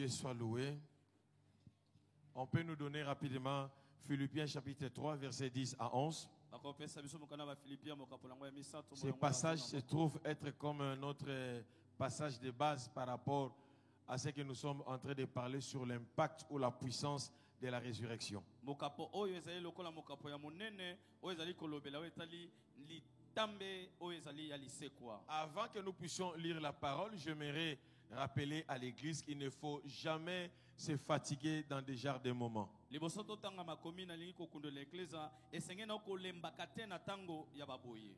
Dieu soit loué. On peut nous donner rapidement Philippiens chapitre 3, versets 10 à 11. Ce passage se trouve être comme un autre passage de base par rapport à ce que nous sommes en train de parler sur l'impact ou la puissance de la résurrection. Avant que nous puissions lire la parole, j'aimerais rappeler à l'Église qu'il ne faut jamais se fatiguer dans des genres de moments.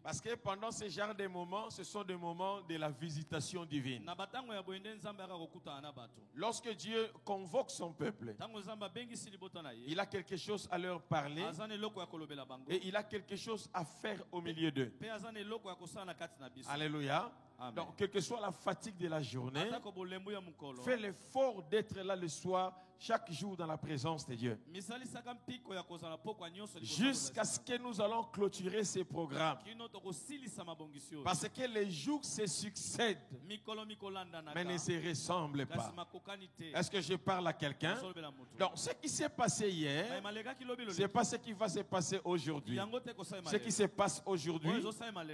Parce que pendant ces genres de moments, ce sont des moments de la visitation divine. Lorsque Dieu convoque son peuple, il a quelque chose à leur parler et il a quelque chose à faire au milieu d'eux. Alléluia. Amen. Donc, quelle que soit la fatigue de la journée, fais l'effort d'être là le soir, chaque jour dans la présence de Dieu. Jusqu'à ce que nous allons clôturer ces programmes. Parce que les jours se succèdent, mais ne se ressemblent pas. Est-ce que je parle à quelqu'un? Donc, ce qui s'est passé hier, ce n'est pas ce qui va se passer aujourd'hui. Ce qui se passe aujourd'hui,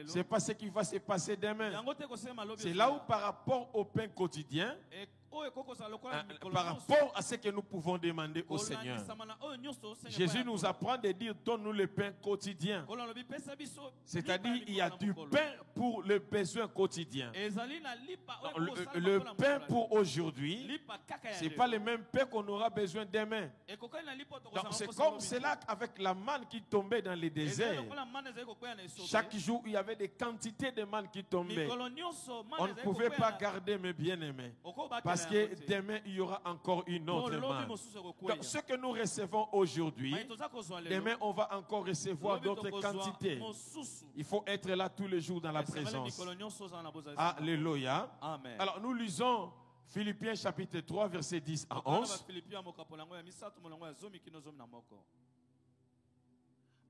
ce n'est pas ce qui va se passer demain. C'est là où par rapport au pain quotidien, par rapport à ce que nous pouvons demander au Seigneur, Jésus nous apprend de dire donne-nous le pain quotidien. C'est-à-dire il y a du pain pour le besoin quotidien. Le pain pour aujourd'hui, ce n'est pas le même pain qu'on aura besoin demain. Donc c'est comme cela avec la manne qui tombait dans les déserts. Chaque jour il y avait des quantités de manne qui tombaient. On ne pouvait pas garder mes bien-aimés. Parce que demain, il y aura encore une autre manne. Donc, ce que nous recevons aujourd'hui, demain, on va encore recevoir d'autres quantités. Il faut être là tous les jours dans la présence. Alléluia. Alors, nous lisons Philippiens chapitre 3, versets 10 à 11.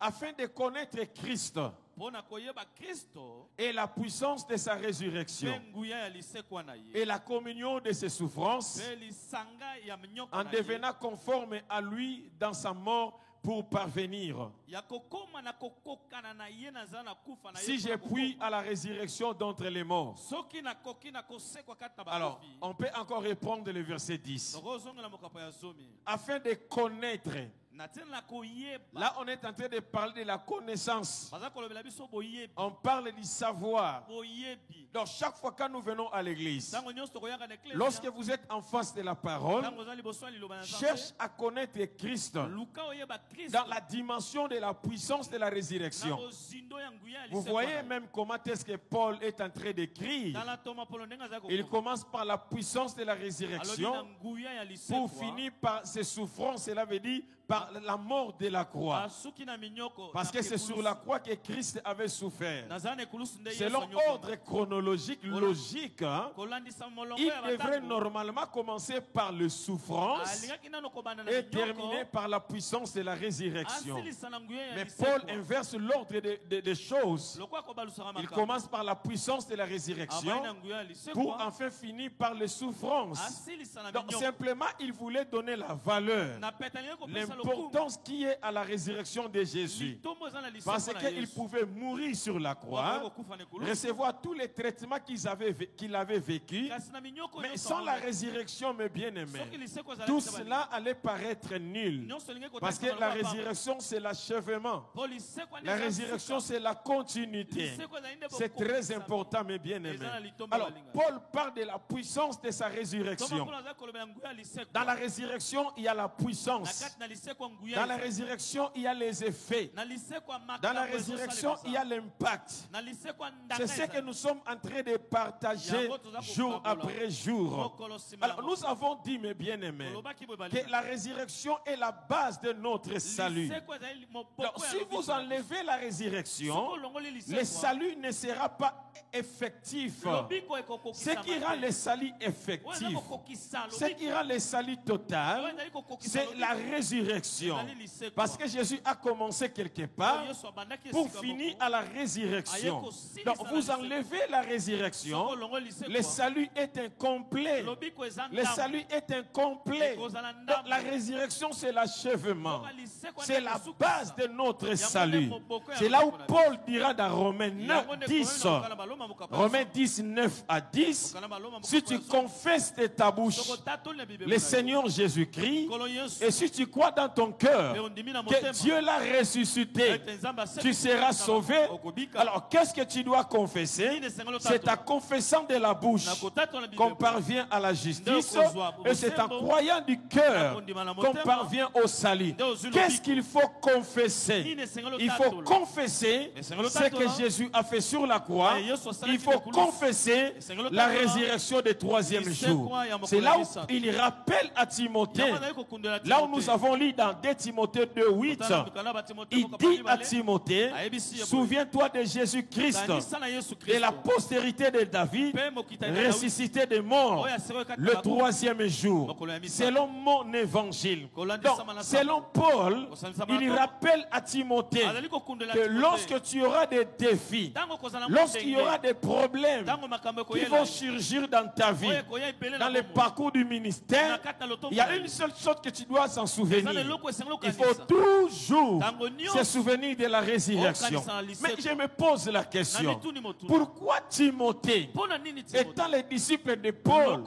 Afin de connaître Christ et la puissance de sa résurrection et la communion de ses souffrances, en devenant conforme à lui dans sa mort pour parvenir, si je puis, à la résurrection d'entre les morts. Alors, on peut encore répondre le verset 10. Afin de connaître. Là, on est en train de parler de la connaissance. On parle du savoir. Donc, chaque fois que nous venons à l'église, lorsque vous êtes en face de la parole, cherche à connaître Christ dans la dimension de la puissance de la résurrection. Vous voyez même comment est-ce que Paul est en train d'écrire. Il commence par la puissance de la résurrection pour finir par ses souffrances. Cela veut dire par la mort de la croix. Parce que c'est sur la croix que Christ avait souffert. Selon ordre chronologique, logique, hein, il devrait normalement commencer par le souffrance et terminer par la puissance de la résurrection. Mais Paul inverse l'ordre des choses. Il commence par la puissance de la résurrection pour enfin finir par les souffrances. Donc simplement, il voulait donner la valeur, l'importance qui est à la résurrection de Jésus. Parce qu'il pouvait mourir sur la croix, recevoir tous les traitements qu'il avait vécu, mais sans la résurrection, mes bien-aimés, tout cela allait paraître nul. Parce que la résurrection, c'est l'achèvement. La résurrection, c'est la continuité. C'est très important, mes bien-aimés. Alors, Paul parle de la puissance de sa résurrection. Dans la résurrection, il y a la puissance. Dans la résurrection, il y a les effets. Dans la résurrection, il y a l'impact. C'est ce que nous sommes en train de partager jour après jour. Alors, nous avons dit, mes bien-aimés, que la résurrection est la base de notre salut. Donc, si vous enlevez la résurrection, le salut ne sera pas effectif, ce qui rend le salut effectif, ce qui rend le salut total, c'est la résurrection. Parce que Jésus a commencé quelque part pour finir à la résurrection. Donc vous enlevez la résurrection, le salut est incomplet. Le salut est incomplet. Donc la résurrection, c'est l'achèvement. C'est la base de notre salut. C'est là où Paul dira dans Romains 10, Romains 10, 9 à 10, si tu confesses de ta bouche le Seigneur Jésus-Christ, et si tu crois dans ton cœur que Dieu l'a ressuscité, tu seras sauvé. Alors qu'est-ce que tu dois confesser? C'est en confessant de la bouche qu'on parvient à la justice, et c'est en croyant du cœur qu'on parvient au salut. Qu'est-ce qu'il faut confesser? Il faut confesser ce que Jésus a fait sur la croix. Il faut confesser la résurrection du troisième jour. C'est là où il rappelle à Timothée, là où nous avons lu dans 2 Timothée 2, 8, il dit à Timothée, souviens-toi de Jésus-Christ, de la postérité de David, ressuscité des morts le troisième jour, selon mon évangile. Donc, selon Paul, il rappelle à Timothée que lorsque tu auras des défis, lorsqu'il y aura des problèmes qui vont surgir dans ta vie, dans le parcours du ministère, il y a une seule chose que tu dois s'en souvenir. Il faut toujours se souvenir de la résurrection. Mais je me pose la question, pourquoi Timothée, étant le disciple de Paul,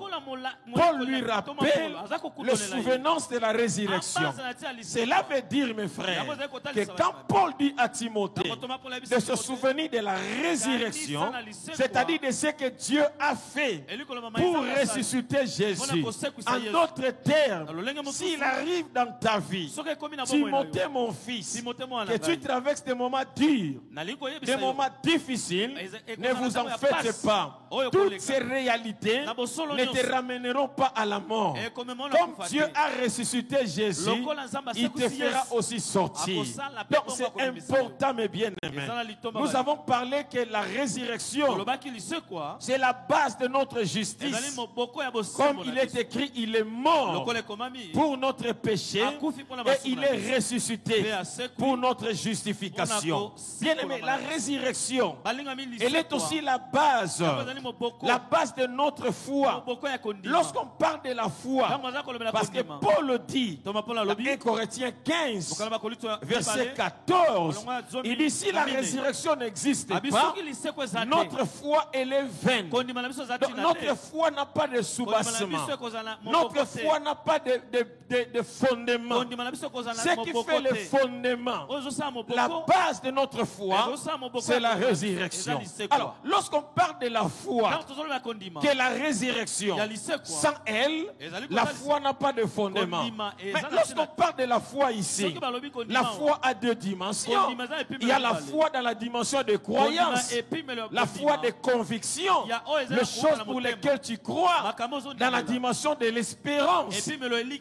Paul lui rappelle le souvenance de la résurrection? Cela veut dire, mes frères, que quand Paul dit à Timothée de se souvenir de la résurrection, c'est-à-dire de ce que Dieu a fait pour ressusciter Jésus. En d'autres termes, s'il arrive dans ta vie, Timothée mon fils, que tu traverses des moments durs, des moments difficiles, ne vous en faites pas. Toutes ces réalités ne te ramèneront pas à la mort. Comme Dieu a ressuscité Jésus, il te fera aussi sortir. Donc c'est important, mes bien-aimés. Nous avons parlé que la résurrection, c'est la base de notre justice. Comme il est écrit, il est mort pour notre péché et il est ressuscité pour notre justification. Bien-aimé, la résurrection, elle est aussi la base de notre foi. Lorsqu'on parle de la foi, parce que Paul dit dans 1 Corinthiens 15, verset 14, il dit si la résurrection n'existe pas, notre foi elle est vaine. Donc, notre foi n'a pas de soubassement. Notre foi n'a pas de fondement. Ce qui fait le fondement, la base de notre foi, c'est la résurrection. Alors, lorsqu'on parle de la foi, que la résurrection, sans elle, la foi n'a pas de fondement. Mais lorsqu'on parle de la foi ici, la foi a deux dimensions. Il y a la foi dans la dimension de croyance, la foi de conviction, les choses pour lesquelles tu crois, dans la dimension de l'espérance.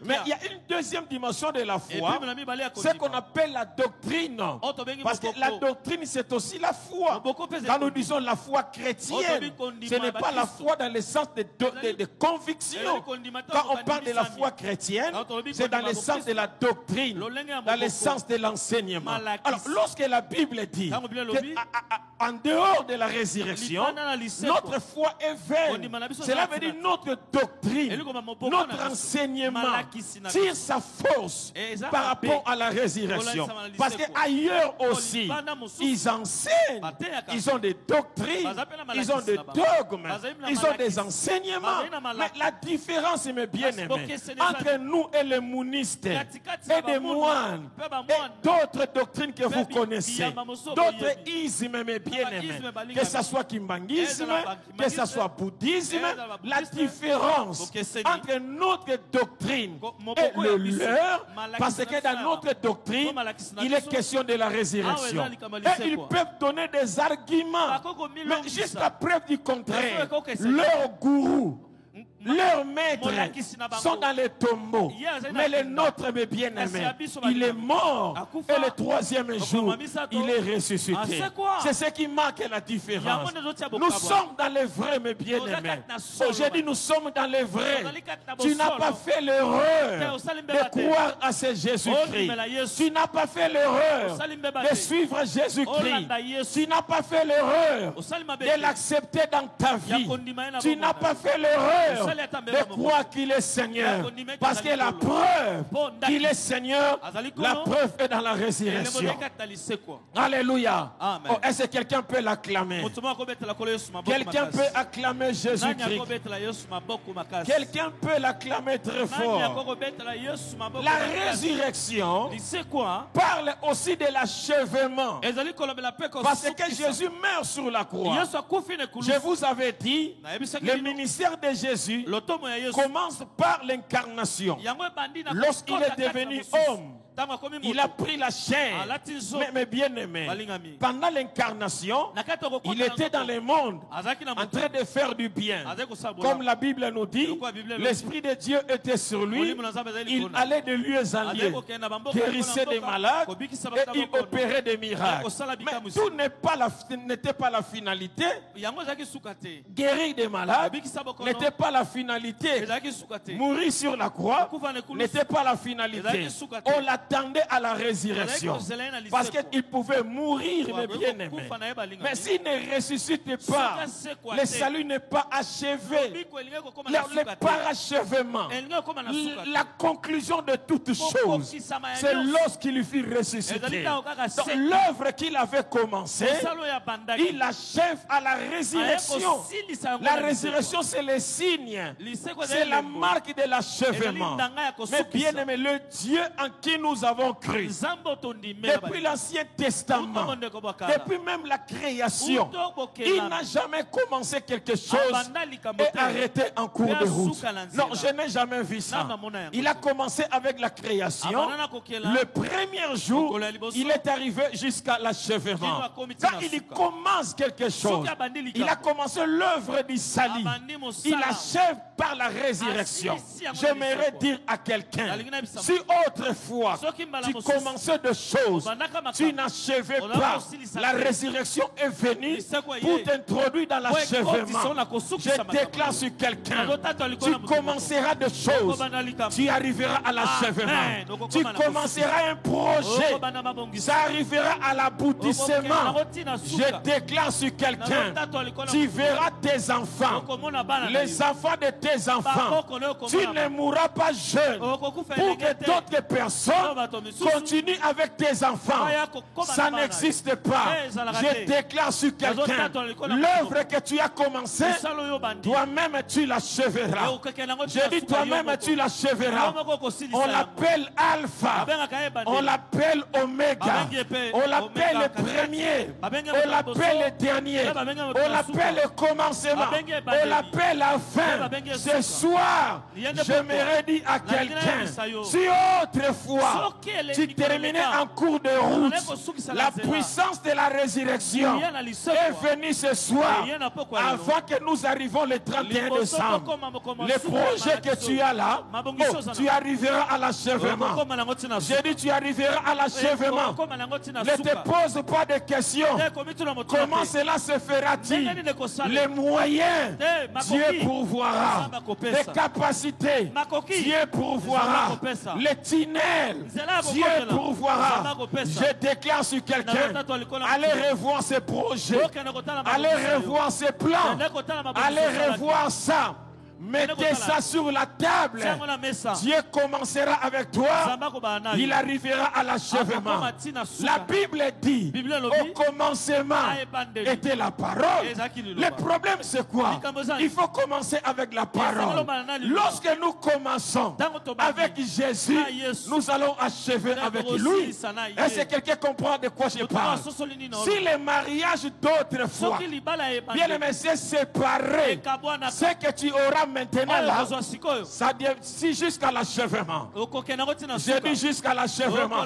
Mais il y a une deuxième dimension de la foi, ce qu'on appelle la doctrine. Parce que la doctrine, c'est aussi la foi. Quand nous disons la foi chrétienne, ce n'est pas la foi dans le sens de conviction. Quand on parle de la foi chrétienne, c'est dans le sens de la doctrine, dans le sens de l'enseignement. Alors, lorsque la Bible dit qu'en dehors de la résurrection, notre foi est vaine, cela veut dire notre doctrine, notre enseignement tire sa force par rapport à la résurrection. Parce qu'ailleurs aussi, ils enseignent, ils ont des doctrines, ils ont des dogmes, ils ont des enseignements. Mais la différence, mes bien-aimés, entre nous et les mounistes et des moines et d'autres doctrines que vous connaissez, d'autres ismes, mes bien-aimés, que ce soit kimbangisme, que ce soit bouddhisme, la différence entre notre doctrine et le leur, parce que dans notre doctrine, il est question de la résurrection. Et ils peuvent donner des arguments, mais jusqu'à preuve du contraire, leur gourou, Leurs maîtres sont dans les tombeaux. Mais le nôtre, mes bien-aimés, il est mort. Et le troisième jour, il est ressuscité. C'est ce qui marque la différence. Nous sommes dans les vrais, mes bien-aimés. Aujourd'hui, nous sommes dans les vrais. Tu n'as pas fait l'erreur de croire à ce Jésus-Christ. Tu n'as pas fait l'erreur de suivre Jésus-Christ. Tu n'as pas fait l'erreur de l'accepter dans ta vie. Tu n'as pas fait l'erreur de croire qu'il est Seigneur. Parce que la preuve qu'il est Seigneur, la preuve est dans la résurrection. Alléluia. Oh, est-ce que quelqu'un peut l'acclamer? Quelqu'un peut acclamer Jésus-Christ. Quelqu'un peut l'acclamer très fort. La résurrection parle aussi de l'achèvement. Parce que Jésus meurt sur la croix. Je vous avais dit, le ministère de Jésus commence par l'incarnation. Lorsqu'il est devenu homme, il a pris la chair. Mais bien aimé, pendant l'incarnation, il était dans le monde en train de faire du bien. Comme la Bible nous dit, l'Esprit de Dieu était sur lui. Il allait de lieu en lieu, guérissait des malades et il opérait des miracles. Mais tout n'était pas la finalité. Guérir des malades n'était pas la finalité. Mourir sur la croix n'était pas la finalité. On l'attendait à la résurrection. Parce qu'il pouvait mourir, mes bien-aimés. Mais s'il ne ressuscite pas, le salut n'est pas achevé. Le parachèvement, la conclusion de toutes choses, c'est lorsqu'il fut ressuscité. Donc l'œuvre qu'il avait commencée, il achève à la résurrection. La résurrection, c'est le signe. C'est la marque de l'achèvement. Mais bien aimé, le Dieu en qui nous avons cru, depuis l'Ancien Testament, depuis même la création, il n'a jamais commencé quelque chose et arrêté en cours de route. Non, je n'ai jamais vu ça. Il a commencé avec la création. Le premier jour, il est arrivé jusqu'à l'achèvement. Quand il commence quelque chose, il a commencé l'œuvre du salut. Il achève par la résurrection. J'aimerais dire à quelqu'un, si autrefois tu commençais des choses, tu n'achevais pas, la résurrection est venue pour t'introduire dans l'achèvement. Je déclare sur quelqu'un, tu commenceras des choses, tu arriveras à l'achèvement. Tu commenceras un projet, ça arrivera à l'aboutissement. Je déclare sur quelqu'un, tu verras tes enfants, les enfants de tes enfants. Tu ne mourras pas jeune pour que d'autres personnes continuent avec tes enfants. Ça n'existe pas. Je déclare sur quelqu'un, l'œuvre que tu as commencée, toi-même tu l'achèveras. Je dis toi-même tu l'achèveras. On l'appelle Alpha, on l'appelle Oméga, on l'appelle le premier, on l'appelle le dernier, on l'appelle le commencement, on l'appelle la fin. Ce soir, j'aimerais dire à quelqu'un, si autrefois tu terminais en cours de route, la puissance de la résurrection est venue ce soir avant que nous arrivions le 31 décembre. Le projet que tu as là, tu arriveras à l'achèvement. J'ai dit tu arriveras à l'achèvement. Ne te pose pas de questions. Comment cela se fera-t-il? Les moyens, Dieu pourvoira. Les capacités, Dieu pourvoira. Les tunnels, Dieu pourvoira. Je déclare sur quelqu'un, allez revoir ces projets, allez revoir ces plans, allez revoir ça. Mettez ça sur la table. Dieu commencera avec toi. Il arrivera à l'achèvement. La Bible dit, au commencement était la parole. Le problème c'est quoi? Il faut commencer avec la parole. Lorsque nous commençons avec Jésus, nous allons achever avec lui. Est-ce que quelqu'un comprend de quoi je parle? Si le mariage d'autrefois, bien aimé, c'est séparé, c'est que tu auras maintenant là, ça dit jusqu'à l'achèvement. Je dis jusqu'à l'achèvement.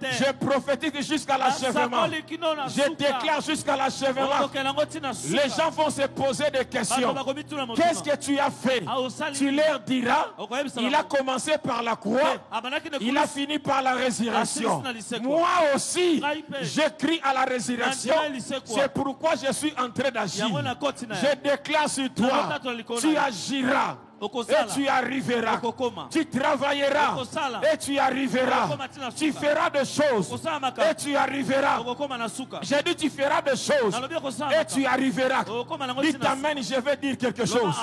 Je prophétise jusqu'à l'achèvement. Je déclare jusqu'à l'achèvement. Les gens vont se poser des questions. Qu'est-ce que tu as fait? Tu leur diras, il a commencé par la croix, il a fini par la résurrection. Moi aussi, j'écris à la résurrection. C'est pourquoi je suis en train d'agir. Je déclare sur toi, tu agiras et tu arriveras. Tu travailleras et tu arriveras. Tu feras des choses et tu arriveras. J'ai dit tu feras des choses et tu arriveras. Dites amen, je vais dire quelque chose.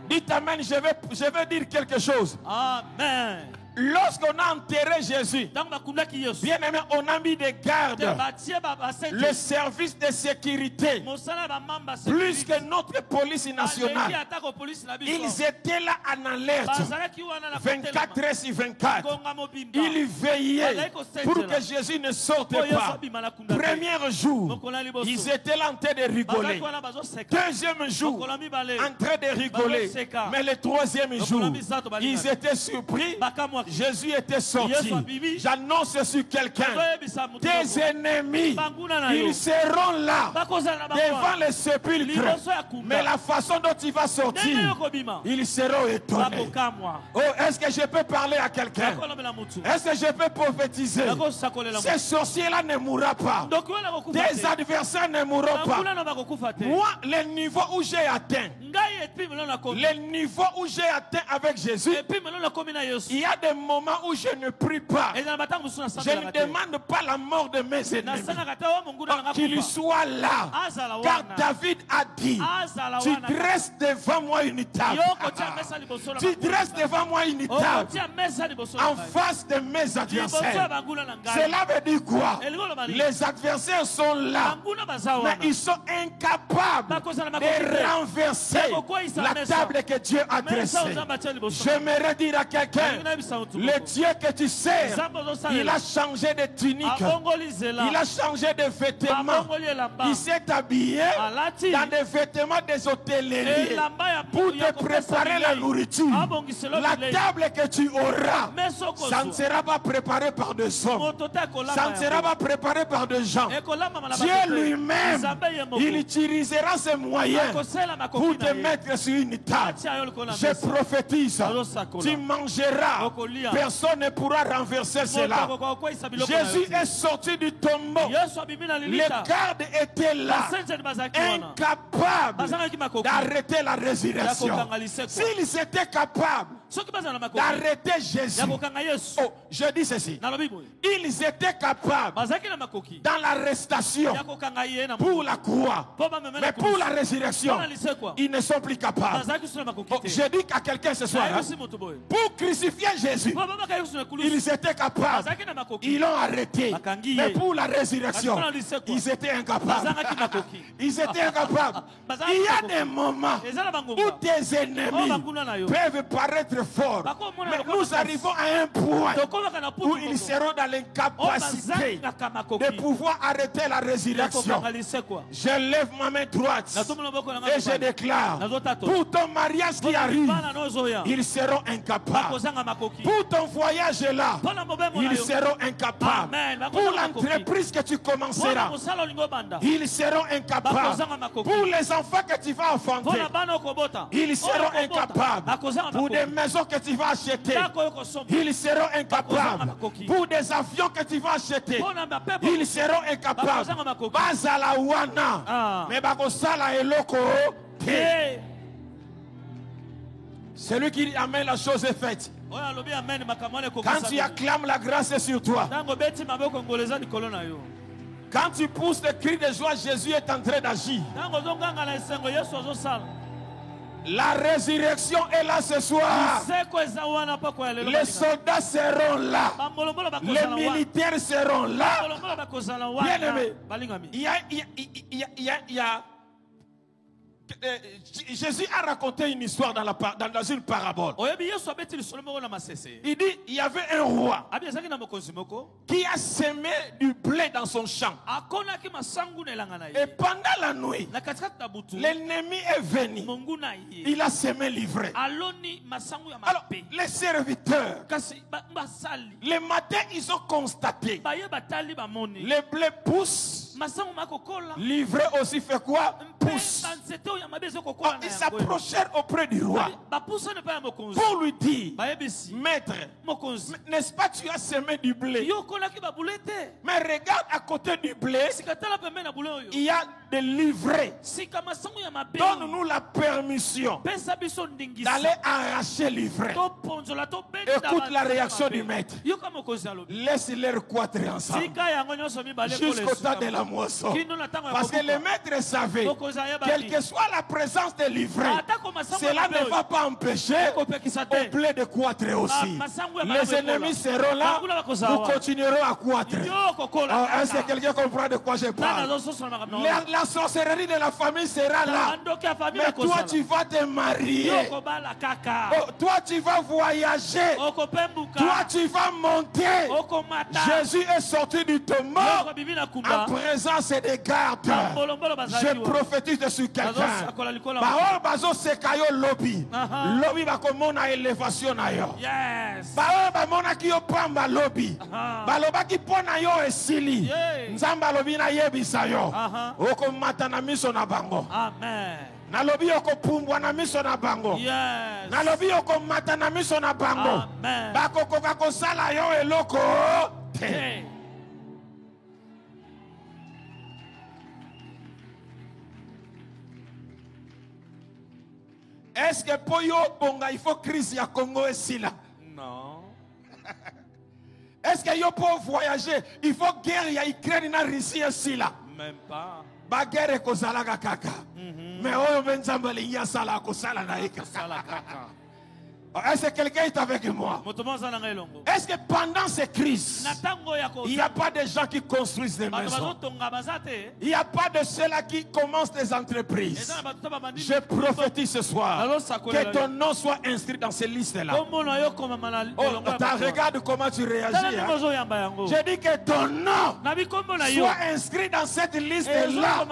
Dites amen, je vais dire quelque chose. Amen. Lorsqu'on a enterré Jésus, bien aimé, on a mis des gardes, le service de sécurité, plus que notre police nationale. Ils étaient là en alerte, 24 heures sur 24. Ils veillaient pour que Jésus ne sorte pas. Premier jour, ils étaient là en train de rigoler. Deuxième jour, en train de rigoler. Mais le troisième jour, ils étaient surpris. Jésus était sorti. J'annonce sur quelqu'un, tes ennemis, ils seront là devant les sépulcres. Mais la façon dont il va sortir, ils seront étonnés. Oh, est-ce que je peux parler à quelqu'un? Est-ce que je peux prophétiser? Ces sorciers-là ne mourront pas. Tes adversaires ne mourront pas. Moi, le niveau où j'ai atteint, le niveau où j'ai atteint avec Jésus, il y a des moments où je ne prie pas. Je ne demande pas la mort de mes ennemis. Qu'il soit là. Car David a dit, tu dresses devant moi une table. Tu dresses devant moi une table en face de mes adversaires. Cela veut dire quoi? Les adversaires sont là, mais ils sont incapables de renverser la table que Dieu a dressée. J'aimerais dire à quelqu'un, le Dieu que tu sers, il a changé de tunique, il a changé de vêtements, il s'est habillé dans des vêtements des hôtelleries pour te préparer la nourriture. La table que tu auras, ça ne sera pas préparé par des hommes, ça ne sera pas préparé par des gens. Dieu lui-même, il utilisera ses moyens pour te mettre sur une table. Je prophétise, tu mangeras, personne ne pourra renverser cela. Jésus est sorti du tombeau. Les gardes étaient là, incapables d'arrêter la résurrection. S'ils étaient capables d'arrêter Jésus, oh, je dis ceci, ils étaient capables dans l'arrestation pour la croix, mais pour la résurrection, ils ne sont plus capables. Oh, je dis à quelqu'un ce soir, pour crucifier Jésus, ils étaient capables, ils l'ont arrêté, mais pour la résurrection, ils étaient incapables. Ils étaient incapables. Il y a des moments où tes ennemis peuvent paraître forts, mais nous arrivons à un point où ils seront dans l'incapacité de pouvoir arrêter la résurrection. Je lève ma main droite et je déclare, pour ton mariage qui arrive, ils seront incapables. Pour ton voyage là, ils seront incapables. Pour l'entreprise que tu commenceras, ils seront incapables. Pour les enfants que tu vas enfanter, ils seront incapables. Pour des maisons que tu vas acheter, ils seront incapables. Pour des avions que tu vas acheter, ils seront incapables. Bazala wana, mais bakosala eloko. Celui qui amène la chose est faite. Quand tu acclames, la grâce est sur toi. Quand tu pousses des cris de joie, Jésus est en train d'agir. La résurrection est là ce soir. Les soldats seront là. Les militaires seront là. Bien aimé, il y a Jésus a raconté une histoire dans une parabole. Il dit, il y avait un roi qui a semé du blé dans son champ. Et pendant la nuit, l'ennemi est venu. Il a semé l'ivraie. Alors, les serviteurs, le matin, ils ont constaté le blé pousse, l'ivraie aussi fait quoi? Pousse. Ils s'approchèrent auprès du roi pour lui dire, maître, n'est-ce pas tu as semé du blé? Mais regarde à côté du blé, il y a de l'ivraie. Donne-nous la permission d'aller arracher l'ivraie. Écoute la réaction du maître. Laisse-les quatrer ensemble jusqu'au temps de la moisson. Parce que le maître savait, quelle que soit la présence de l'ivraie, cela ne va pas empêcher au blé de croître aussi. Les ennemis seront là, nous continuerons à croître. Est-ce que quelqu'un comprend de quoi je parle? La sorcellerie de la famille sera là. Mais toi, tu vas te marier. Toi, tu vas voyager. Toi, tu vas monter. Jésus est sorti du tombeau en présence des gardes. Je prophétise sur quelqu'un. Bao bazo sekayo lobby. Lobby ba komona élévation na yo. Bao ba mona ki yo pamba lobby. Baloba ki pona yo esili. Nzamba lobby na yebisa yo. Oko mata na miso na bango. Amen. Nalobi oko pumbwa na miso na bango. Nalobi oko mata na miso na bango. Bako koka kosala yo eloko te. Est-ce que pour yo bonga il faut crise ya Congo ici là? Non. Est-ce que yo pour voyager il faut guerre ya Ukraine na Russie ici là? Même pas. Ba guerre ko sala kaka. Mais oyo benzambali ya sala ko sala na kaka. Est-ce que quelqu'un est avec moi? Est-ce que pendant ces crises, il n'y a pas de gens qui construisent des maisons? Il n'y a pas de ceux-là qui commencent des entreprises? Je prophétise ce soir que ton nom soit inscrit dans ces listes-là. Regarde comment tu réagis. Je dis que ton nom soit inscrit dans cette liste-là.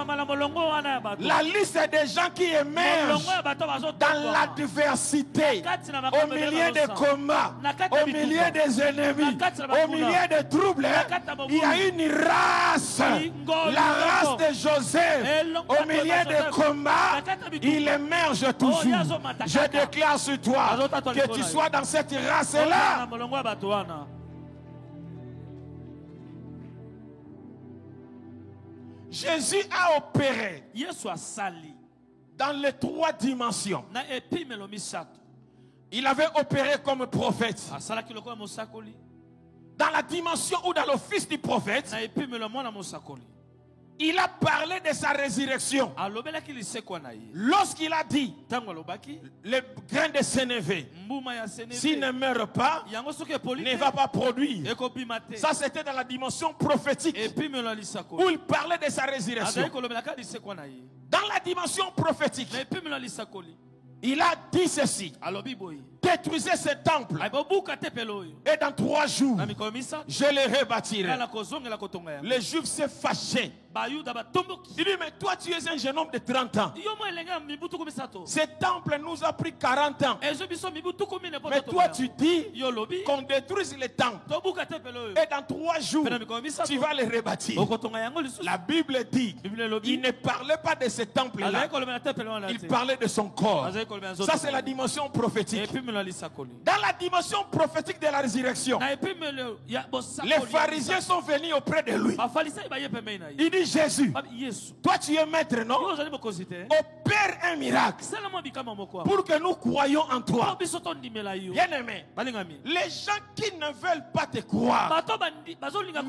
La liste des gens qui émergent dans l'adversité. Au milieu des combats, au milieu des ennemis, au milieu des troubles, il y a une race, la race de Joseph. Au milieu des combats, il émerge toujours. Je déclare sur toi que tu sois dans cette race-là. Jésus a opéré dans les 3 dimensions. Il avait opéré comme prophète. Dans la dimension ou dans l'office du prophète, il a parlé de sa résurrection. Lorsqu'il a dit, le grain de sénévé, s'il ne meurt pas, ne va pas produire. Ça, c'était dans la dimension prophétique où il parlait de sa résurrection. Dans la dimension prophétique, il a dit ceci: détruisez ce temple et dans 3 jours je le rebâtirai. Les Juifs s'est fâché. Il dit, mais toi tu es un jeune homme de 30 ans. Ce temple nous a pris 40 ans. Mais toi tu dis qu'on détruise le temple et dans 3 jours tu vas le rebâtir. La Bible dit, il ne parlait pas de ce temple là, il parlait de son corps. Ça c'est la dimension prophétique. Dans la dimension prophétique de la résurrection, les pharisiens sont venus auprès de lui. Il dit, Jésus, toi tu es maître, non? Opère un miracle pour que nous croyions en toi. Bien-aimé, les gens qui ne veulent pas te croire,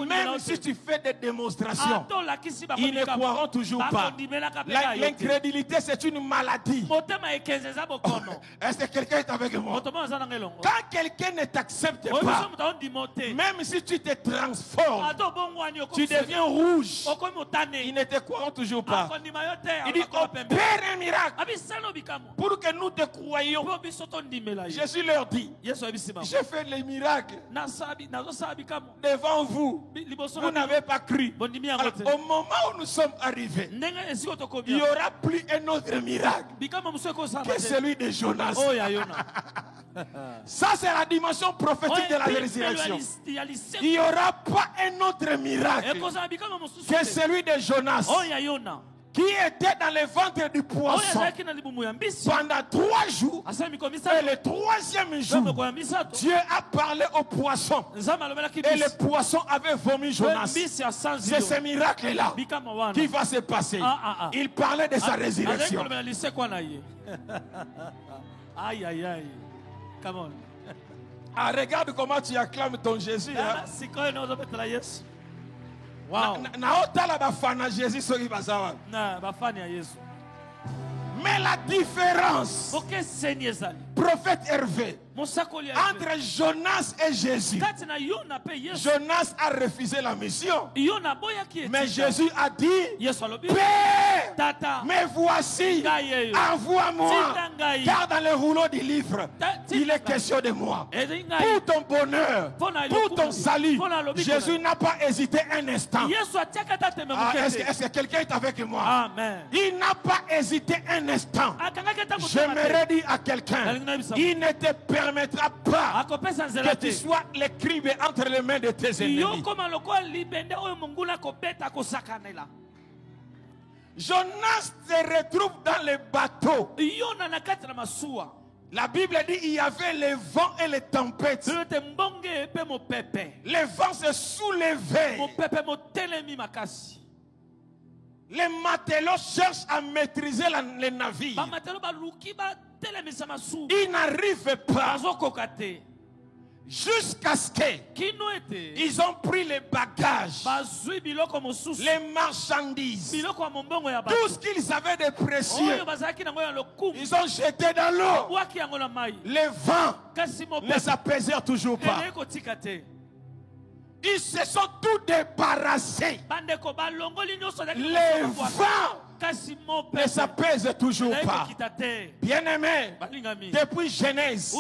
même si tu fais des démonstrations, ils ne croiront toujours pas. L'incrédulité c'est une maladie. Est-ce que quelqu'un est avec moi? Quand quelqu'un ne t'accepte pas, même si tu te transformes, tu deviens rouge, ils ne te croiront toujours pas. Il dit, opère un miracle pour que nous te croyions. Jésus leur dit, j'ai fait les miracles devant vous. Vous n'avez pas cru. Alors, au moment où nous sommes arrivés, il n'y aura plus un autre miracle que celui de Jonas. Ça, c'est la dimension prophétique de la résurrection. Il n'y aura pas un autre miracle que celui de Jonas, qui était dans le ventre du poisson pendant 3 jours. Et le 3e jour, Dieu a parlé au poisson. Et le poisson avait vomi Jonas. C'est ce miracle-là qui va se passer. Il parlait de sa résurrection. Aïe, aïe, aïe. Come on. Ah, regarde comment tu acclames ton Jésus. Hein? Wow. Mais la différence, prophète Hervé, entre Jonas et Jésus, Jonas a refusé la mission. Mais Jésus a dit, Père, me voici, envoie-moi. Car dans le rouleau du livre, il est question de moi. Pour ton bonheur, pour ton salut, Jésus n'a pas hésité un instant. Est-ce que quelqu'un est avec moi? Amen. Il n'a pas hésité un instant. J'aimerais dire à quelqu'un, il ne te permettra pas que tu sois le crime entre les mains de tes ennemis. Jonas se retrouve dans le bateau. La Bible dit qu'il y avait le vent et les tempêtes. Le vent se soulevait. Les matelots cherchent à maîtriser les navires. Ils n'arrivent pas jusqu'à ce qu'ils ont pris les bagages, les marchandises, tout ce qu'ils avaient de précieux. Ils ont jeté dans l'eau. Les vents ne s'apaisèrent toujours pas. Ils se sont tout débarrassés. Les vents ne s'apaisent toujours pas. Bien-aimés, depuis Genèse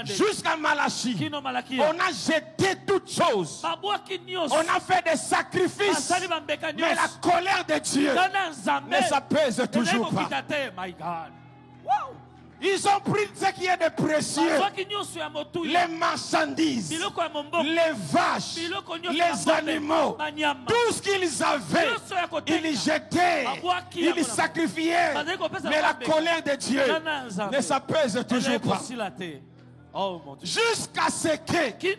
jusqu'à Malachie, on a jeté toutes choses. On a fait des sacrifices. Mais la colère de Dieu ne s'apaise toujours pas. Ils ont pris ce qui est de précieux, les marchandises, les vaches, les animaux, tout ce qu'ils avaient, ils jetaient, ils sacrifiaient. Mais la colère de Dieu ne s'apaise toujours pas. Jusqu'à ce que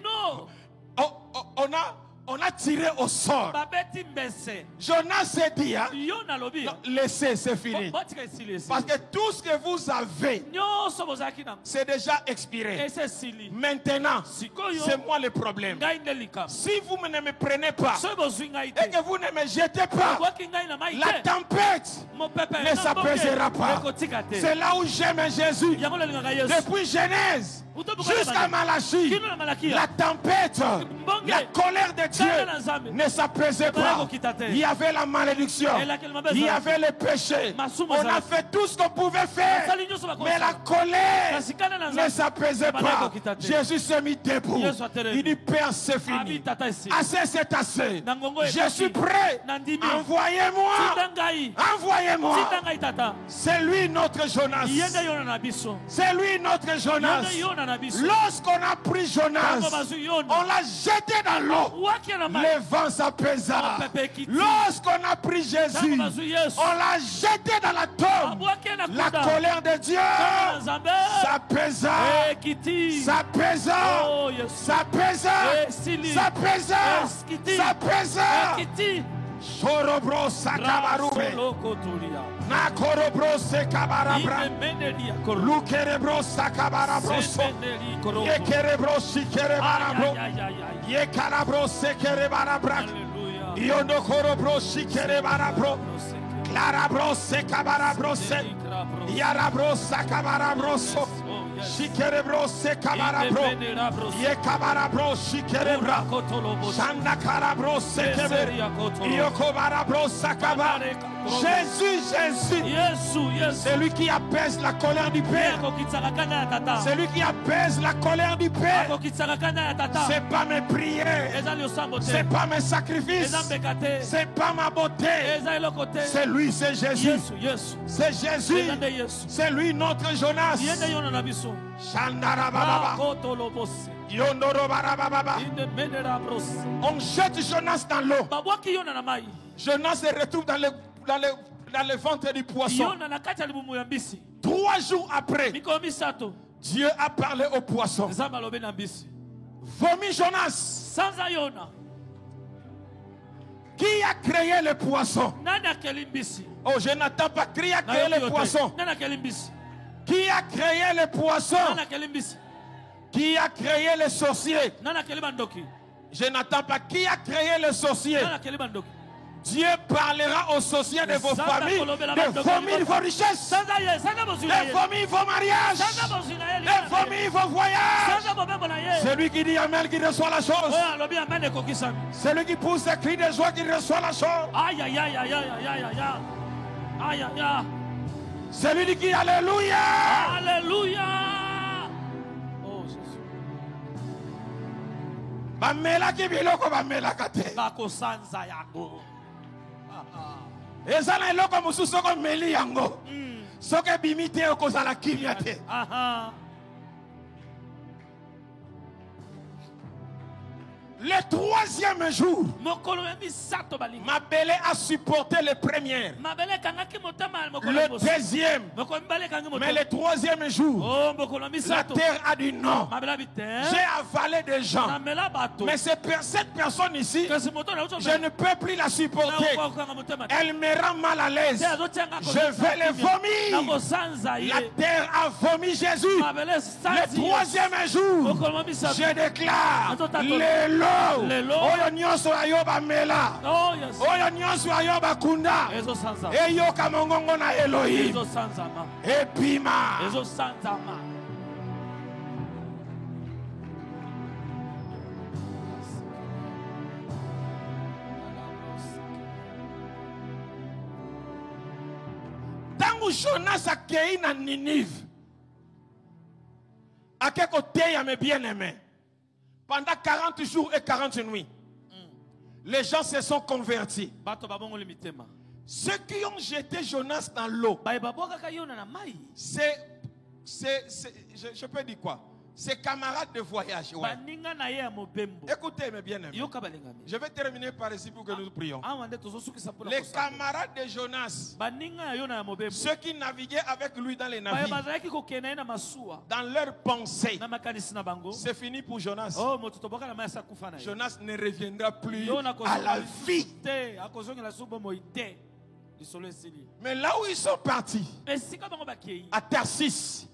on a tiré au sort. Jonas s'est dit, hein, non, laissez, c'est fini. Parce que tout ce que vous avez, c'est déjà expiré. Maintenant, c'est moi le problème. Si vous ne me prenez pas et que vous ne me jetez pas, la tempête ne s'apaisera pas. C'est là où j'aime Jésus. Depuis Genèse jusqu'à Malachie, la tempête, la colère de Dieu ne s'apaisait pas. Il y avait la malédiction, il y avait le péché. On a fait tout ce qu'on pouvait faire, mais la colère ne s'apaisait pas. Jésus s'est mis debout. Il dit, Père, c'est fini. Assez, c'est assez. Je suis prêt. Envoyez-moi. Envoyez-moi. C'est lui notre Jonas. C'est lui notre Jonas. Lorsqu'on a pris Jonas, on l'a jeté dans l'eau. Le vent s'apaisa. Lorsqu'on a pris Jésus, on l'a jeté dans la tombe. La colère de Dieu s'apaisa. S'apaisa. S'apaisa. S'apaisa. S'apaisa. Sorobro sakabarube. Nakorobro sekabarabra. Lukerebro sakabarabroso. Yekerebro sikerebarabro. Yekarabro sekerebarabra. Yonokorobro sikerebarabro. Clarabro sekabarabroso. Yarabro sakabarabroso. Shikerebro sekabarabro. Yekabarabro shikerebra. Shanda karabro sekebe. Yokobarabro sakaba. C'est lui qui apaise la colère du Père. C'est lui qui apaise la colère du Père. C'est pas mes prières, c'est pas mes sacrifices, c'est pas ma beauté. C'est lui, c'est Jésus. C'est Jésus. C'est lui notre Jonas. On jette Jonas dans l'eau. Jonas se retrouve dans le ventre du poisson. 3 jours après, Dieu a parlé au poisson. Vomis Jonas. Qui a créé le poisson? Oh, je n'attends pas. Qui a créé le poisson? Qui a créé le poisson? Qui a créé le sorcier? Je n'attends pas. Qui a créé le sorcier? Dieu parlera aux sorciers de vos familles, de vomir vos richesses, de vomir vos mariages, de vomir vos voyages. Celui qui dit Amen qui reçoit la chose. Celui qui pousse des cris de joie qui reçoit la chose. Aïe aïe aïe aïe aïe aïe aïe aïe aïe aïe. Celui qui dit Alléluia. Alléluia. Oh Jésus. Bamela ki biloko bamela kate. Bako sanza yango. Ezala eloko mususu ko meli yango. Soke bimite okozala kimia te. Le 3e jour, Mabélé a supporté les premières. Le 2e, mais le 3e jour, la terre a dit non. J'ai avalé des gens. Mais cette personne ici, je ne peux plus la supporter. Elle me rend mal à l'aise. Je vais les vomir. La terre a vomi Jésus. Le 3e jour, je déclare les oyo nyonso ayoba mela oyo nyonso ayoba kunda eyoka mongongo na Elohim epima tangu Jonas akei na Ninive akeko teya mes bien-aimés. Pendant 40 jours et 40 nuits, les gens se sont convertis. Ceux qui ont jeté Jonas dans l'eau, je peux dire quoi? Ses camarades de voyage. Ouais. Écoutez mes bien-aimés. Je vais terminer par ici pour que nous prions. Les camarades de Jonas, ceux qui naviguaient avec lui dans les navires, dans leurs pensées, c'est fini pour Jonas. Jonas ne reviendra plus à la vie. Mais là où ils sont partis, à Tarsis,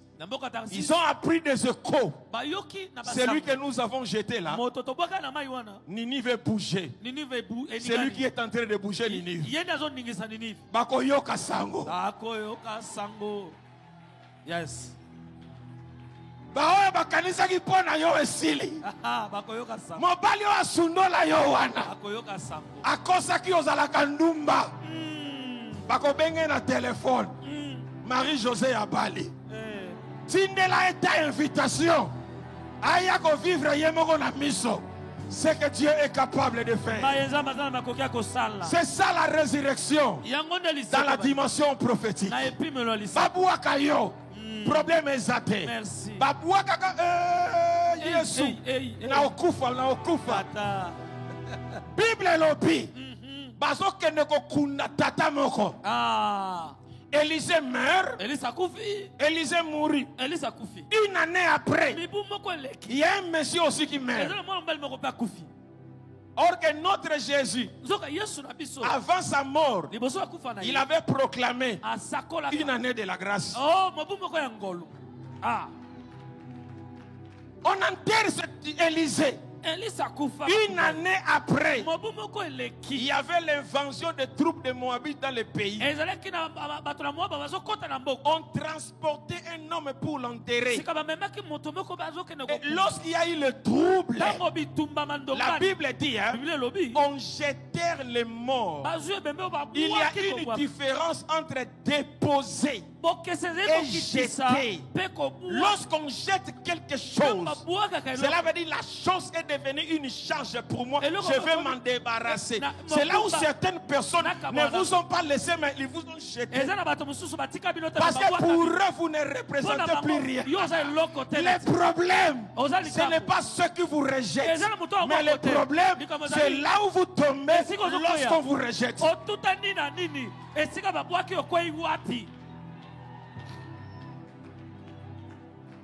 ils ont appris des échos. Celui que nous avons jeté là, Ninive est bougé. C'est lui qui est en train de bouger Ninive. Bakoyoka sango. Yes. Baoya bakanisa ki pona yo esili. Mobali yo asundola yo wana. Akosa ki ozala kandumba. Bako benge na téléphone. Marie-José Abali. Tindela est invitation. Aya ko vivre yemoko na miso. Ce que Dieu est capable de faire. C'est ça la résurrection dans la dimension prophétique. Babouaka yo. Problème exaté. Babouaka Yesu. Na okufa. Bible lobi. Bazo kende ko kuna tata moko. Élisée meurt. Élisée mourit. Une année après, il y a un monsieur aussi qui meurt. Or que notre Jésus, avant sa mort, il avait proclamé une année de la grâce. On enterre cet Élisée. Une année après, il y avait l'invasion des troupes de Moabites dans le pays. On transportait un homme pour l'enterrer. Et lorsqu'il y a eu le trouble, la Bible dit, on jetait les morts. Il y a une différence entre déposer et jeter. Lorsqu'on jette quelque chose, cela veut dire la chose est devenue une charge pour moi. Je vais m'en débarrasser. C'est là où certaines personnes ne vous ont pas laissé, mais ils vous ont jeté. Parce que pour eux, vous ne représentez plus rien. Le problème, ce n'est pas ce que vous rejetez, mais le problème, c'est là où vous tombez lorsqu'on vous rejette.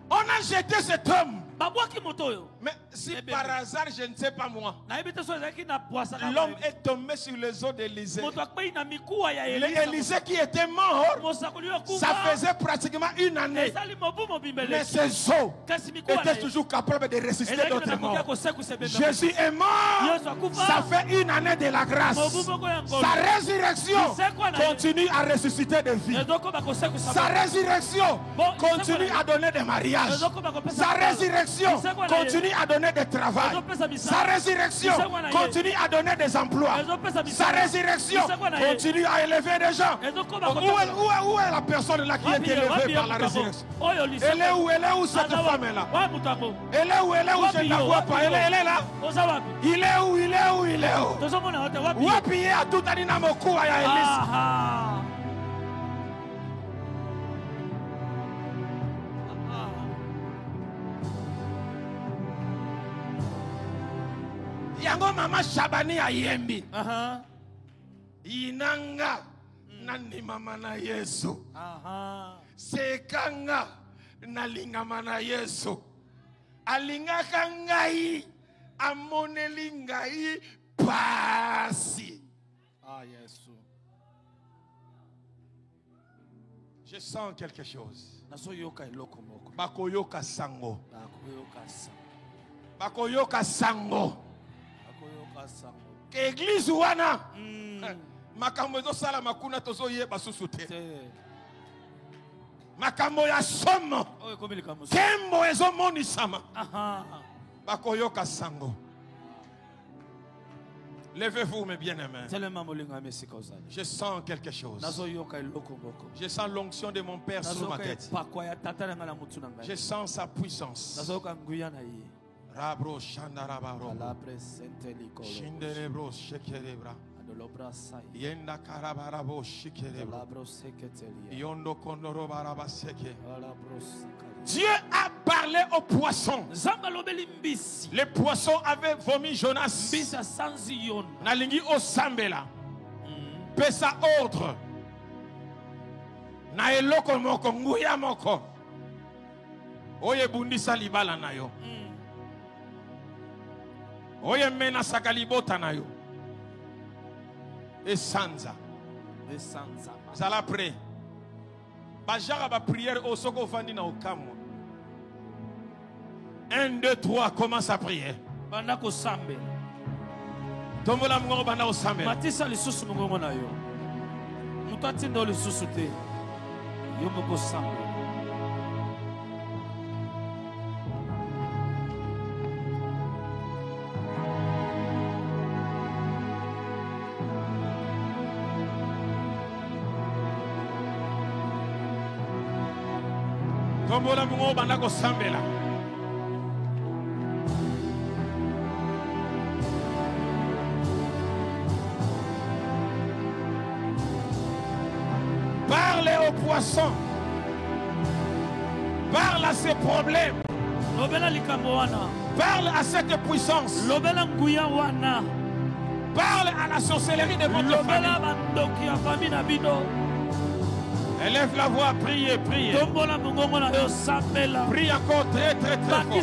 On a jeté cet homme. Mais si par hasard, je ne sais pas moi, l'homme est tombé sur les os d'Élisée. L'Élisée qui était mort, ça faisait pratiquement une année. Mais ses os étaient toujours capables de ressusciter d'autres morts. Jésus est mort. Ça fait une année de la grâce. Sa résurrection continue à ressusciter des vies. Sa résurrection continue à donner des mariages. Sa résurrection continue à donner des travail. Sa résurrection continue à donner des emplois. Sa résurrection continue à élever des gens. Où est la personne là qui est élevée par la résurrection? Elle est où cette femme est là? Elle est où je ne la vois pas? Elle est là. Il est où? Où est pillé à tout à l'inamoku à Élise? Yango mama Shabani ayembi. Inanga nani mama na Yesu. Sekanga nalingama na Yesu. Alingaka ngai amoneli ngai pasi. Yesu. Je sens quelque chose. Bakoyoka sango. Bakoyoka sango. Église wana makambo ezo sala makuna tozo yeba susu te. Makambo ya somo kembo ezo monisama bakoyoka sango. Levez-vous mes bien-aimés. Je sens quelque chose. Je sens l'onction de mon Père sur ma tête. Je sens sa puissance. Rabro Shandarabaro Shinderebro Shekerebra Yenda Karabarabo Shikerebra Yondo Kondoro Barabaseke. Dieu a parlé aux poissons. Les poissons avaient vomi Jonas. Nalingi Osambela. Pesa ordre. Na eloko moko nguya moko. Oye bundisa libala nayo. Oye mena sakalibota nayo. Et sanza. Vous allez prier. Bajara ba prière au soko fandi na okamu. 1, 2, 3, commence à prier. Banda ko sambe. Tombola mungo banda ko sambe. Matisa lisusu mungo na yo. Mutati ndo lisusu te. Yo mungo sambe. Tombola mungo banda ko sambe la. Parlez aux poissons. Parle à ces problèmes. Parle à cette puissance. Parle à la sorcellerie de votre famille. Élève la voix, priez, priez. Prie encore très très très fort.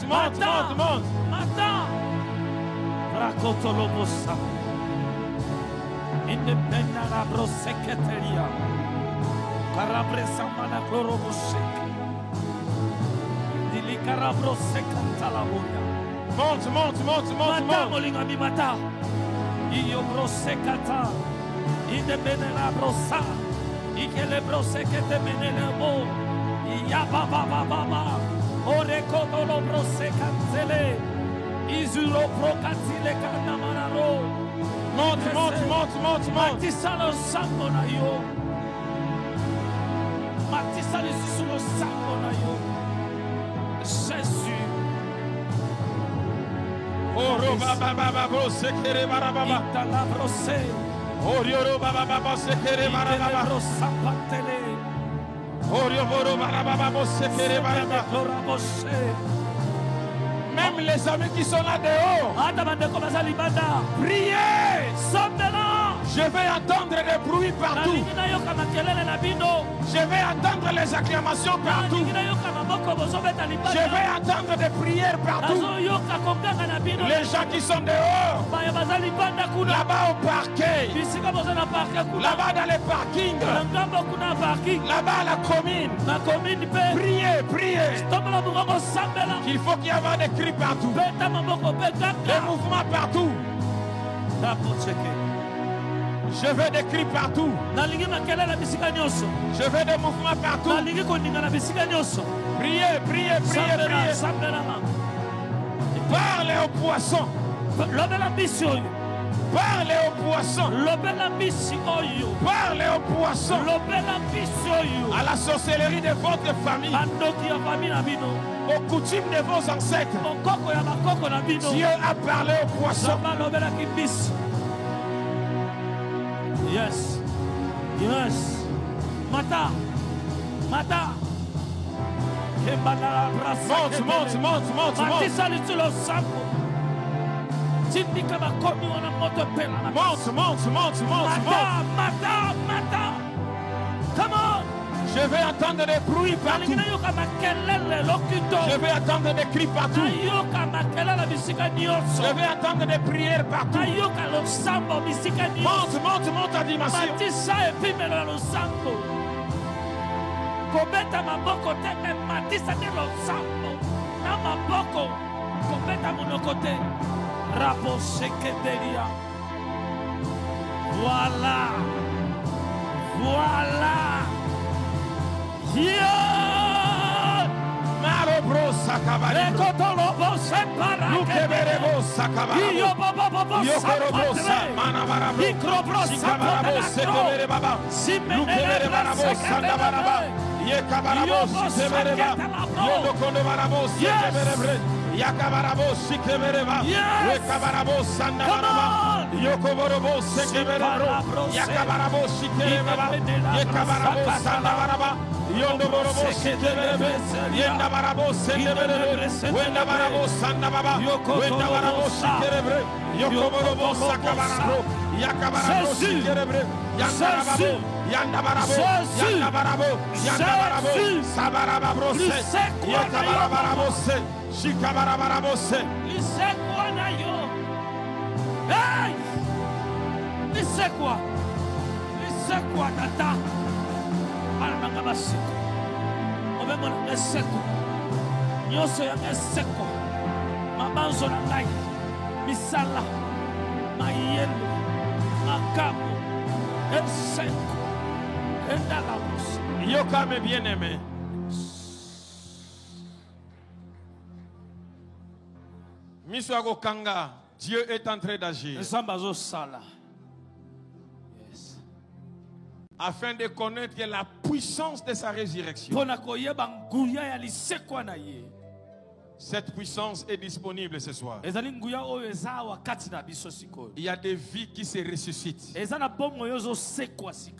Monte. Rakotolobosa. Independent abro secretaria. Carabresa mana clorobosek. Dili carabro secantalaboya. Monte. Mata molinga mi mata. Io bro secata. Independent abrosa. Ikele bro sekete menele bo. Ya baba. Ore kotolo bro sekantele. Izulo procatile canamanaro. Monte. Matisalo sango na yo. Matisalo sulo sango na yo. Jésus. Oro baba sekere barababa. Itala brose. Orio baba sekere barababa. Brosa patele. Orio barababa sekere barababa. Même les amis qui sont là dehors, priez. Je vais entendre des bruits partout. Je vais entendre les acclamations partout. Je vais entendre des prières partout. Les gens qui sont dehors, là-bas au parquet, là-bas dans les parkings, là-bas à la commune, priez. Il faut qu'il y ait des cris partout, des mouvements partout. Je veux des cris partout. Je veux des mouvements partout. Priez. Parlez aux poissons. Parlez aux poissons. Parlez aux poissons. À la sorcellerie de votre famille. Aux coutumes de vos ancêtres. Dieu a parlé aux poissons. Yes. Mata. Monte. Come on. Je vais entendre des bruits partout. Je vais entendre des cris partout. Je vais entendre des prières partout. Monte à dimension. Kobeta maboko teme matisa de losambo na maboko kobeta monokote rabo sekedelia. Voilà. Yeah. Marobro sakabari. Ekotolobo separa. Lukeberebo sakabari. Iyo baba Yokorobo samanabara. Ikrobro sikabarabo sekebereba. Lukeberebo sandabaraba. Yekabarabo sekebereba. Yodokonobarabo sekebereba. Yakabarabo sekebereba. Yekabarabo sandabaraba. Yokoborobo sekebereba. Yakabarabo sekebereba. Yekabarabo sandabaraba. Yondoborobo sekebereba. Yendabarabo sekebereba. Wendabarabo sandababa. Wendabarabo sekebereba. Yokoborobo sakabarabo. Yakabarabo sekebereba. Yandabarabo, Sabarabarabose, Yakabarabarabose, Shikabarabarabose. Hey! C'est quoi, tata? Paranangabasiko. Obemona ngeseko. Nyoso ya ngeseko. Mabanzo na ngai. Misala. Mayelo. Makabo. Enseko. Endalabos. Yoka mes bien-aimés. Miswago Kanga, Dieu est en train d'agir. Afin de connaître la puissance de sa résurrection. Cette puissance est disponible ce soir. Il y a des vies qui se ressuscitent.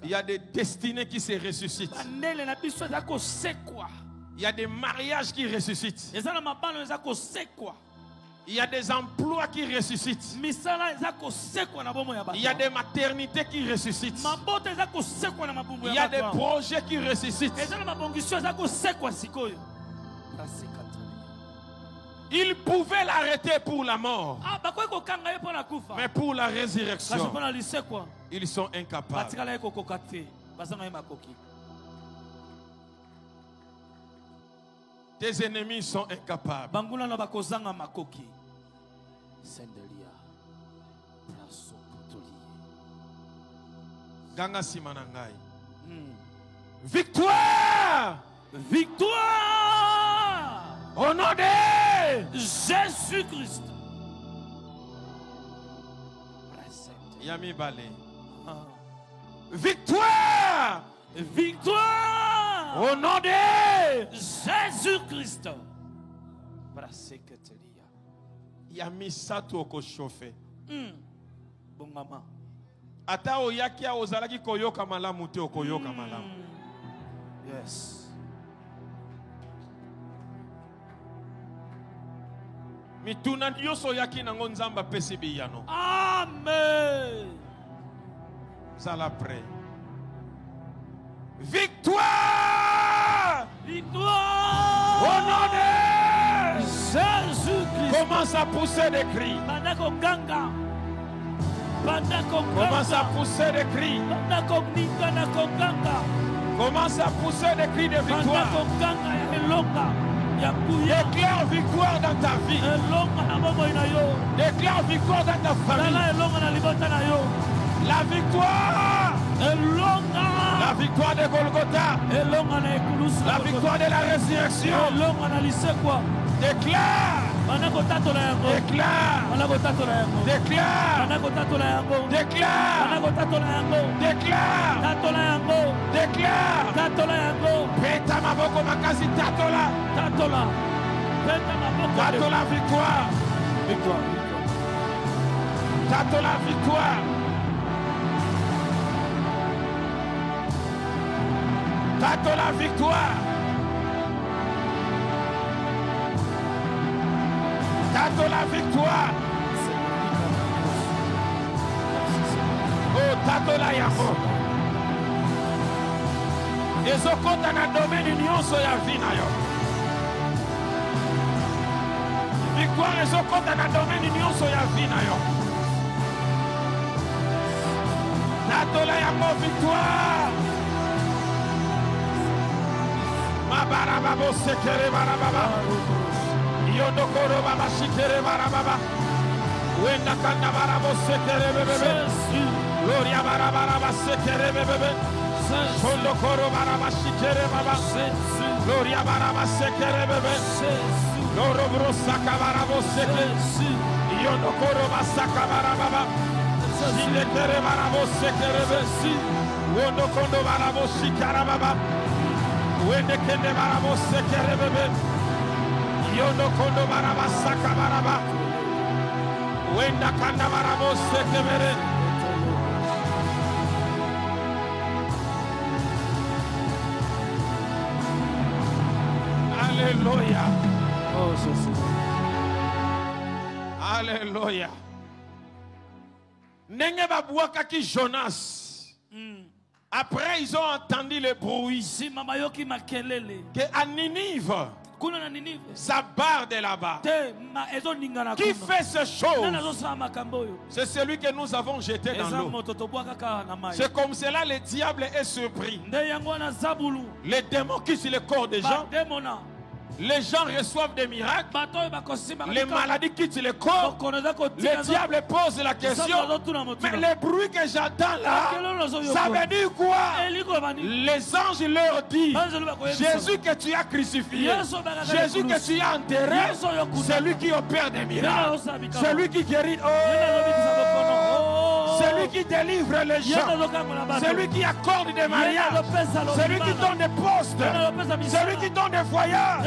Il y a des destinées qui se ressuscitent. Il y a des mariages qui ressuscitent. Il y a des emplois qui ressuscitent. Il y a des maternités qui ressuscitent. Il y a des projets qui ressuscitent. Il pouvait l'arrêter pour la mort. Mais pour la résurrection, ils sont incapables. Tes ennemis sont incapables. Ganga Simanangai. Victoire! Victoire! Au nom de Jésus-Christ. Yami Balé. Victoire! Victoire! Au nom de Jésus-Christ. Yami Sato ko chauffer. Bon maman. Ata oyaki a ozalaki koyoka malamu te okoyoka malamu. Yes. Mituna yoso yaki nango nzamba pesi biyano. Amen. Sala pray. Victoire! Victoire! Au nom de Jésus-Christ. Commence à pousser des cris. Commence à pousser des cris. Commence à pousser des cris de victoire. Déclare victoire dans ta vie. Déclare victoire dans ta famille. La victoire. La victoire de Golgotha. La victoire de la résurrection. Déclare. Déclare. Déclare. Déclare. Déclare. Déclare. Peta maboko makasi tatola. Tatola victoire. Victoire. Tatola victoire. Tatola victoire. Tatola victoire. Oh, tatola yako. Ezokota na domaine nyonso ya vie na yo. Victoire ezokota na domaine nyonso ya vie na yo. Tatola yako victoire. Mabaraba bo sekere barababa. Yodokoro baba shikere barababa. Wenda kanda barabo sekere bebebe. Gloria barababa sekere bebebe. Shondokoro baraba shikere baba. Gloria baraba sekere bebe. Loro brosaka barabo sekere. Yodokoro basaka barababa. Shilekere barabo sekere bebe. Wodokondo barabo shikara baba. Wende kende barabo sekere bebe. Yono kondo baraba saka baraba. Wenda kanda barabo sekere. Alléluia. Oh Jésus. Alléluia. Nenge babouaka ki Jonas. Après ils ont entendu le bruit. Que à Ninive, ça barde là-bas. Qui fait ces choses? C'est celui que nous avons jeté dans l'eau. C'est comme cela le diable est surpris. Les démons qui sur le corps des gens. Les gens reçoivent des miracles. Les maladies quittent le corps. Le diable pose la question. Mais le bruit que j'entends là, ça veut dire quoi? Les anges leur disent: Jésus que tu as crucifié, Jésus que tu as enterré, celui qui opère des miracles, celui qui guérit, celui qui délivre les gens, celui qui accorde des mariages, celui qui donne des postes, celui qui donne des voyages.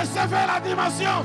Recevez la dimension.